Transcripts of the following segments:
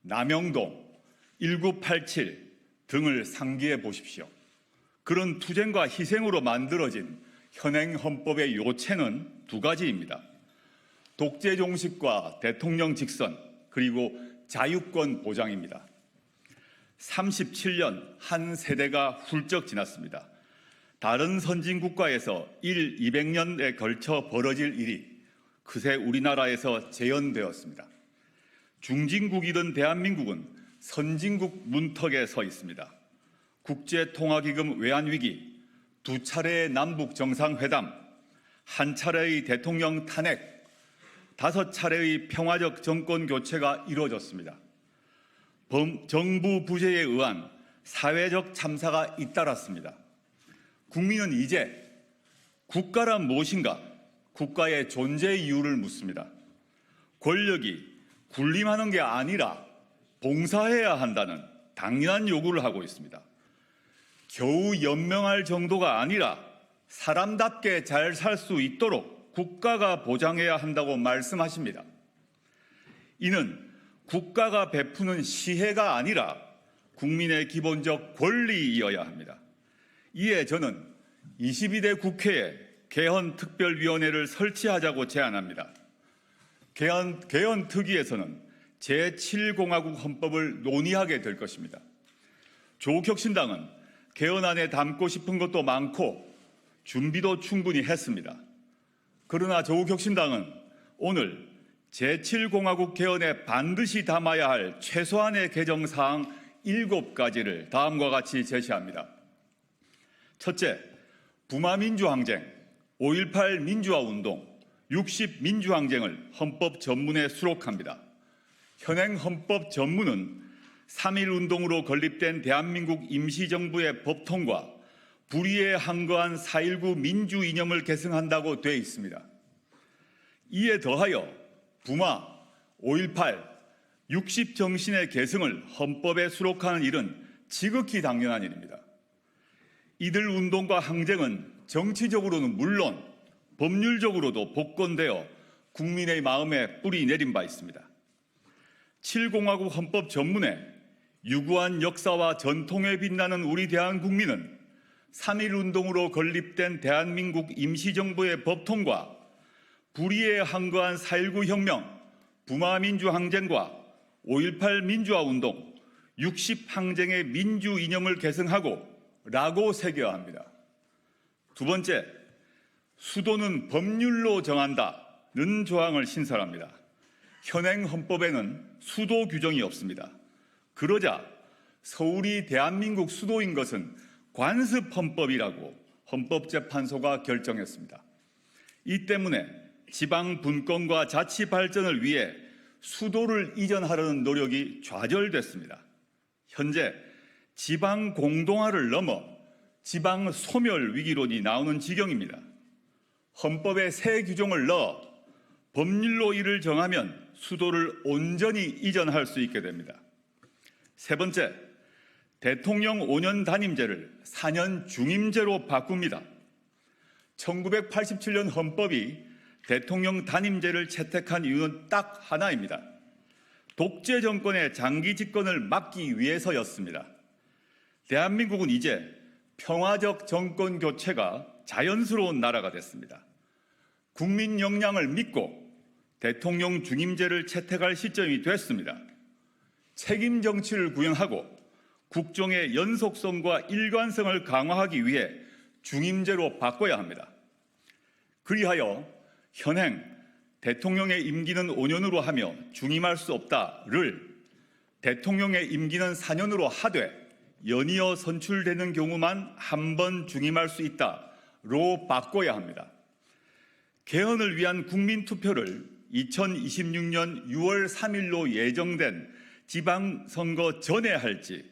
남영동, 1987 등을 상기해 보십시오. 그런 투쟁과 희생으로 만들어진 현행 헌법의 요체는 두 가지입니다. 독재 종식과 대통령 직선, 그리고 자유권 보장입니다. 37년 한 세대가 훌쩍 지났습니다. 다른 선진국가에서 200년에 걸쳐 벌어질 일이 그새 우리나라에서 재현되었습니다. 중진국이던 대한민국은 선진국 문턱에 서 있습니다. 국제통화기금 외환위기, 두 차례의 남북 정상회담, 한 차례의 대통령 탄핵, 5차례의 평화적 정권 교체가 이루어졌습니다. 정부 부재에 의한 사회적 참사가 잇따랐습니다. 국민은 이제 국가란 무엇인가, 국가의 존재 이유를 묻습니다. 권력이 군림하는 게 아니라 봉사해야 한다는 당연한 요구를 하고 있습니다. 겨우 연명할 정도가 아니라 사람답게 잘 살 수 있도록 국가가 보장해야 한다고 말씀하십니다. 이는 국가가 베푸는 시혜가 아니라 국민의 기본적 권리이어야 합니다. 이에 저는 22대 국회에 개헌특별위원회를 설치하자고 제안합니다. 개헌특위에서는 제7공화국 헌법을 논의하게 될 것입니다. 조국혁신당은 개헌안에 담고 싶은 것도 많고 준비도 충분히 했습니다. 그러나 조국혁신당은 오늘 제7공화국 개헌에 반드시 담아야 할 최소한의 개정사항 7가지를 다음과 같이 제시합니다. 첫째, 부마민주항쟁, 5.18 민주화운동, 60 민주항쟁을 헌법 전문에 수록합니다. 현행 헌법 전문은 3.1운동으로 건립된 대한민국 임시정부의 법통과 불의에 항거한 4.19 민주 이념을 계승한다고 되어 있습니다. 이에 더하여 부마, 5.18, 60 정신의 계승을 헌법에 수록하는 일은 지극히 당연한 일입니다. 이들 운동과 항쟁은 정치적으로는 물론 법률적으로도 복권되어 국민의 마음에 뿌리 내린 바 있습니다. 7공화국 헌법 전문에 유구한 역사와 전통에 빛나는 우리 대한국민은 3.1운동으로 건립된 대한민국 임시정부의 법통과 불의에 항거한 4.19 혁명, 부마민주항쟁과 5.18 민주화운동, 60 항쟁의 민주 이념을 계승하고 라고 새겨야 합니다. 두 번째, 수도는 법률로 정한다는 조항을 신설합니다. 현행 헌법에는 수도 규정이 없습니다. 그러자 서울이 대한민국 수도인 것은 관습헌법이라고 헌법재판소가 결정했습니다. 이 때문에 지방 분권과 자치 발전을 위해 수도를 이전하려는 노력이 좌절됐습니다. 현재 지방 공동화를 넘어 지방 소멸 위기론이 나오는 지경입니다. 헌법에 새 규정을 넣어 법률로 이를 정하면 수도를 온전히 이전할 수 있게 됩니다. 세 번째, 대통령 5년 단임제를 4년 중임제로 바꿉니다. 1987년 헌법이 대통령 단임제를 채택한 이유는 딱 하나입니다. 독재 정권의 장기 집권을 막기 위해서였습니다. 대한민국은 이제 평화적 정권 교체가 자연스러운 나라가 됐습니다. 국민 역량을 믿고 대통령 중임제를 채택할 시점이 됐습니다. 책임 정치를 구현하고 국정의 연속성과 일관성을 강화하기 위해 중임제로 바꿔야 합니다. 그리하여 현행 대통령의 임기는 5년으로 하며 중임할 수 없다를 대통령의 임기는 4년으로 하되 연이어 선출되는 경우만 한 번 중임할 수 있다로 바꿔야 합니다. 개헌을 위한 국민투표를 2026년 6월 3일로 예정된 지방선거 전에 할지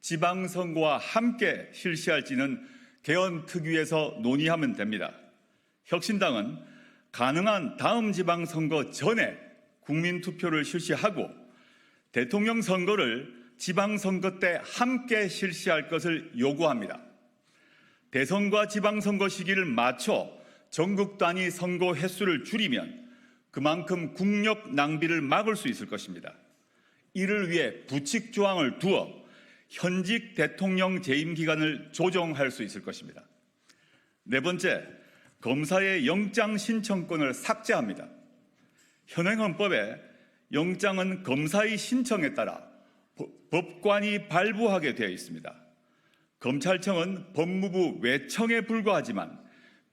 지방선거와 함께 실시할지는 개헌특위에서 논의하면 됩니다. 혁신당은 가능한 다음 지방선거 전에 국민투표를 실시하고 대통령 선거를 지방선거 때 함께 실시할 것을 요구합니다. 대선과 지방선거 시기를 맞춰 전국 단위 선거 횟수를 줄이면 그만큼 국력 낭비를 막을 수 있을 것입니다. 이를 위해 부칙 조항을 두어 현직 대통령 재임 기간을 조정할 수 있을 것입니다. 네 번째, 검사의 영장 신청권을 삭제합니다. 현행 헌법에 영장은 검사의 신청에 따라 법관이 발부하게 되어 있습니다. 검찰청은 법무부 외청에 불과하지만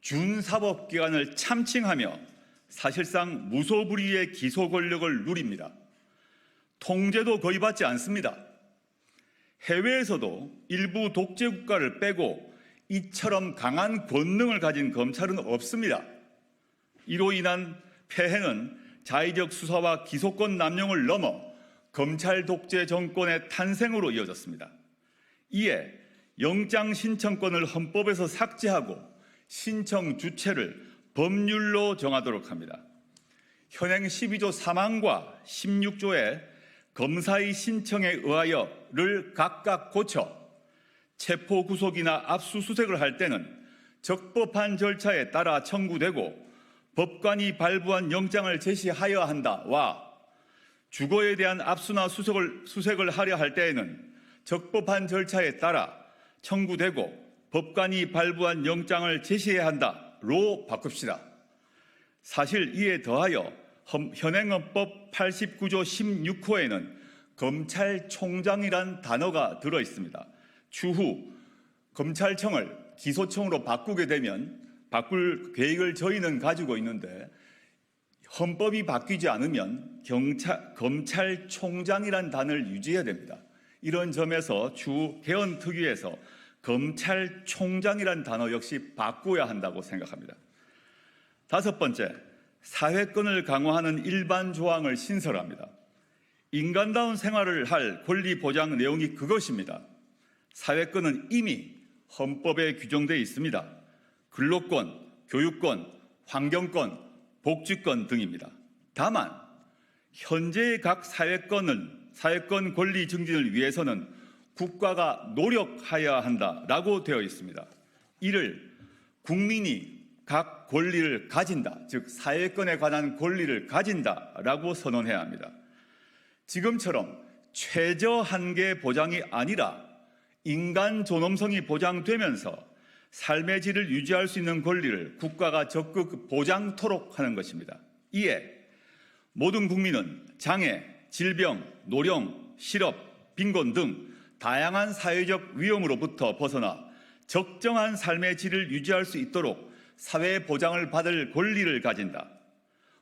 준사법기관을 참칭하며 사실상 무소불위의 기소 권력을 누립니다. 통제도 거의 받지 않습니다. 해외에서도 일부 독재 국가를 빼고 이처럼 강한 권능을 가진 검찰은 없습니다. 이로 인한 폐해는 자의적 수사와 기소권 남용을 넘어 검찰 독재 정권의 탄생으로 이어졌습니다. 이에 영장 신청권을 헌법에서 삭제하고 신청 주체를 법률로 정하도록 합니다. 현행 12조 3항과 16조의 검사의 신청에 의하여를 각각 고쳐 체포 구속이나 압수수색을 할 때는 적법한 절차에 따라 청구되고 법관이 발부한 영장을 제시하여야 한다와 주거에 대한 압수나 수색을 하려 할 때에는 적법한 절차에 따라 청구되고 법관이 발부한 영장을 제시해야 한다로 바꿉시다. 사실 이에 더하여 현행헌법 89조 16호에는 검찰총장이란 단어가 들어 있습니다. 추후 검찰청을 기소청으로 바꾸게 되면 바꿀 계획을 저희는 가지고 있는데 헌법이 바뀌지 않으면 검찰총장이란 단어를 유지해야 됩니다. 이런 점에서 추후 개헌 특위에서 검찰총장이란 단어 역시 바꿔야 한다고 생각합니다. 다섯 번째, 사회권을 강화하는 일반 조항을 신설합니다. 인간다운 생활을 할 권리 보장 내용이 그것입니다. 사회권은 이미 헌법에 규정되어 있습니다. 근로권, 교육권, 환경권, 복지권 등입니다. 다만 현재의 각 사회권 권리 증진을 위해서는 국가가 노력하여야 한다라고 되어 있습니다. 이를 국민이 각 권리를 가진다, 즉 사회권에 관한 권리를 가진다라고 선언해야 합니다. 지금처럼 최저 한계 보장이 아니라 인간 존엄성이 보장되면서 삶의 질을 유지할 수 있는 권리를 국가가 적극 보장토록 하는 것입니다. 이에 모든 국민은 장애, 질병, 노령, 실업, 빈곤 등 다양한 사회적 위험으로부터 벗어나 적정한 삶의 질을 유지할 수 있도록 사회 보장을 받을 권리를 가진다.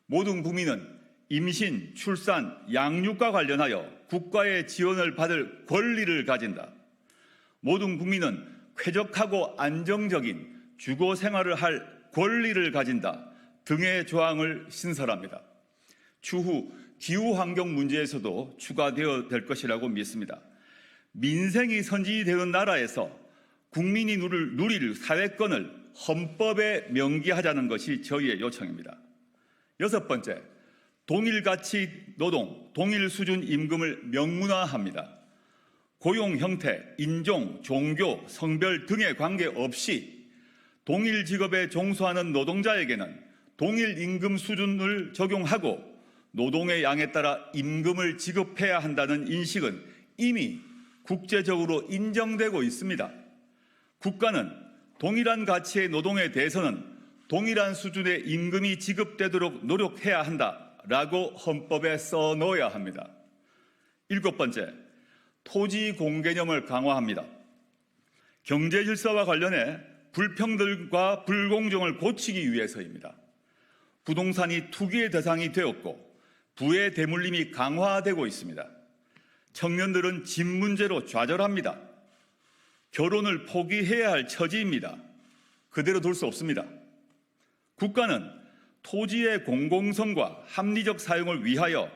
모든 국민은 임신, 출산, 양육과 관련하여 국가의 지원을 받을 권리를 가진다. 모든 국민은 쾌적하고 안정적인 주거 생활을 할 권리를 가진다 등의 조항을 신설합니다. 추후 기후환경 문제에서도 추가되어 될 것이라고 믿습니다. 민생이 선진이 되는 나라에서 국민이 누릴 사회권을 헌법에 명기하자는 것이 저희의 요청입니다. 여섯 번째, 동일가치 노동, 동일 수준 임금을 명문화합니다. 고용 형태, 인종, 종교, 성별 등에 관계없이 동일 직업에 종사하는 노동자에게는 동일 임금 수준을 적용하고 노동의 양에 따라 임금을 지급해야 한다는 인식은 이미 국제적으로 인정되고 있습니다. 국가는 동일한 가치의 노동에 대해서는 동일한 수준의 임금이 지급되도록 노력해야 한다라고 헌법에 써놓아야 합니다. 일곱 번째, 토지 공개념을 강화합니다. 경제 질서와 관련해 불평등과 불공정을 고치기 위해서입니다. 부동산이 투기의 대상이 되었고 부의 대물림이 강화되고 있습니다. 청년들은 집 문제로 좌절합니다. 결혼을 포기해야 할 처지입니다. 그대로 둘 수 없습니다. 국가는 토지의 공공성과 합리적 사용을 위하여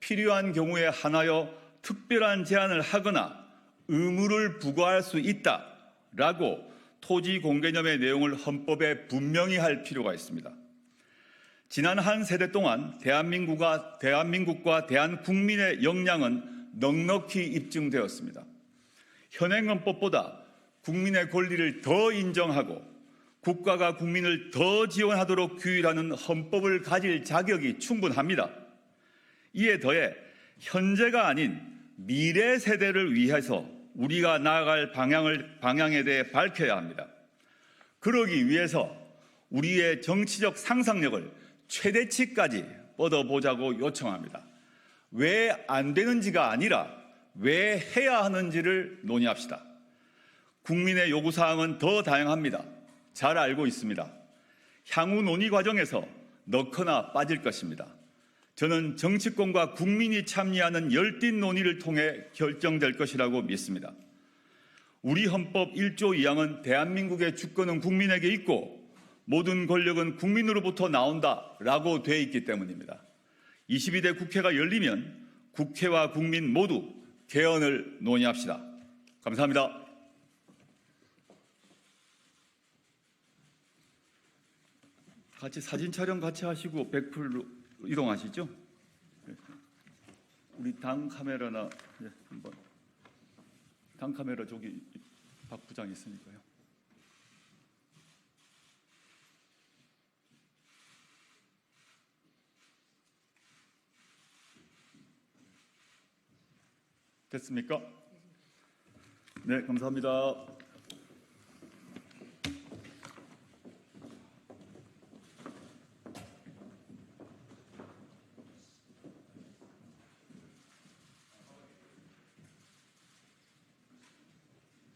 필요한 경우에 한하여 특별한 제한을 하거나 의무를 부과할 수 있다라고 토지 공개념의 내용을 헌법에 분명히 할 필요가 있습니다. 지난 한 세대 동안 대한민국과 대한국민의 역량은 넉넉히 입증되었습니다. 현행 헌법보다 국민의 권리를 더 인정하고 국가가 국민을 더 지원하도록 규율하는 헌법을 가질 자격이 충분합니다. 이에 더해 현재가 아닌 미래 세대를 위해서 우리가 나아갈 방향에 대해 밝혀야 합니다. 그러기 위해서 우리의 정치적 상상력을 최대치까지 뻗어보자고 요청합니다. 왜 안 되는지가 아니라 왜 해야 하는지를 논의합시다. 국민의 요구사항은 더 다양합니다. 잘 알고 있습니다. 향후 논의 과정에서 넣거나 빠질 것입니다. 저는 정치권과 국민이 참여하는 열띤 논의를 통해 결정될 것이라고 믿습니다. 우리 헌법 1조 2항은 대한민국의 주권은 국민에게 있고 모든 권력은 국민으로부터 나온다라고 되어 있기 때문입니다. 22대 국회가 열리면 국회와 국민 모두 개헌을 논의합시다. 감사합니다. 같이 사진 촬영 같이 하시고 100풀로 이동하시죠? 우리 당 카메라나 한번 당 카메라 저기 박 부장 있으니까요. 됐습니까? 네, 감사합니다.